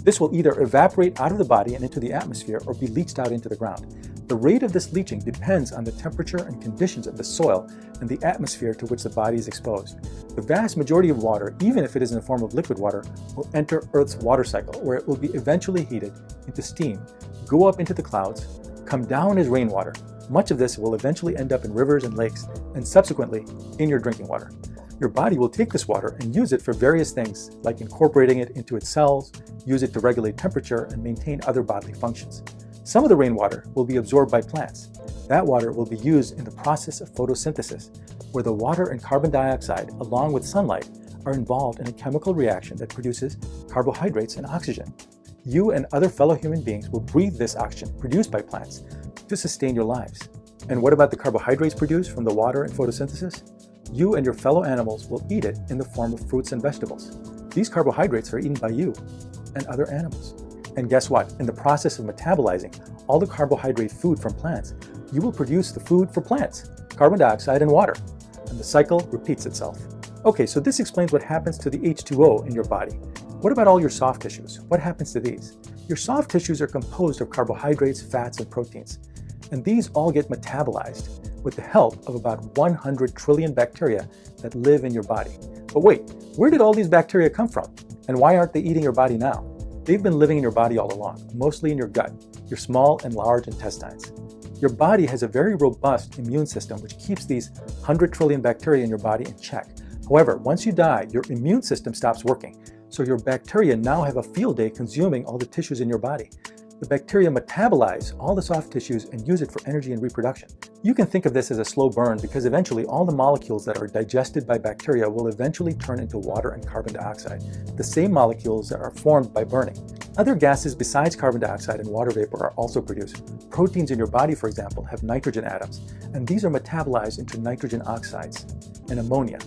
This will either evaporate out of the body and into the atmosphere or be leached out into the ground. The rate of this leaching depends on the temperature and conditions of the soil and the atmosphere to which the body is exposed. The vast majority of water, even if it is in the form of liquid water, will enter Earth's water cycle, where it will be eventually heated into steam, go up into the clouds, come down as rainwater. Much of this will eventually end up in rivers and lakes, and subsequently in your drinking water. Your body will take this water and use it for various things, like incorporating it into its cells, use it to regulate temperature, and maintain other bodily functions. Some of the rainwater will be absorbed by plants. That water will be used in the process of photosynthesis, where the water and carbon dioxide, along with sunlight, are involved in a chemical reaction that produces carbohydrates and oxygen. You and other fellow human beings will breathe this oxygen produced by plants to sustain your lives. And what about the carbohydrates produced from the water and photosynthesis? You and your fellow animals will eat it in the form of fruits and vegetables. These carbohydrates are eaten by you and other animals. And guess what? In the process of metabolizing all the carbohydrate food from plants, you will produce the food for plants, carbon dioxide and water. And the cycle repeats itself. Okay, so this explains what happens to the H2O in your body. What about all your soft tissues? What happens to these? Your soft tissues are composed of carbohydrates, fats, and proteins. And these all get metabolized with the help of about 100 trillion bacteria that live in your body. But wait, where did all these bacteria come from? And why aren't they eating your body now? They've been living in your body all along, mostly in your gut, your small and large intestines. Your body has a very robust immune system which keeps these 100 trillion bacteria in your body in check. However, once you die, your immune system stops working, so your bacteria now have a field day consuming all the tissues in your body. The bacteria metabolize all the soft tissues and use it for energy and reproduction. You can think of this as a slow burn because eventually all the molecules that are digested by bacteria will eventually turn into water and carbon dioxide, the same molecules that are formed by burning. Other gases besides carbon dioxide and water vapor are also produced. Proteins in your body, for example, have nitrogen atoms, and these are metabolized into nitrogen oxides and ammonia,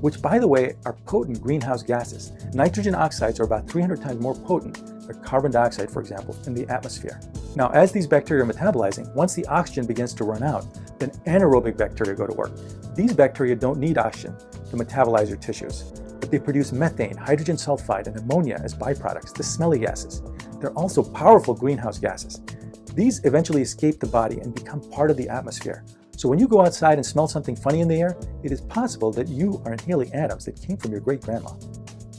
which, by the way, are potent greenhouse gases. Nitrogen oxides are about 300 times more potent than carbon dioxide, for example, in the atmosphere. Now, as these bacteria are metabolizing, once the oxygen begins to run out, then anaerobic bacteria go to work. These bacteria don't need oxygen to metabolize your tissues, but they produce methane, hydrogen sulfide, and ammonia as byproducts, the smelly gases. They're also powerful greenhouse gases. These eventually escape the body and become part of the atmosphere. So when you go outside and smell something funny in the air, it is possible that you are inhaling atoms that came from your great-grandma.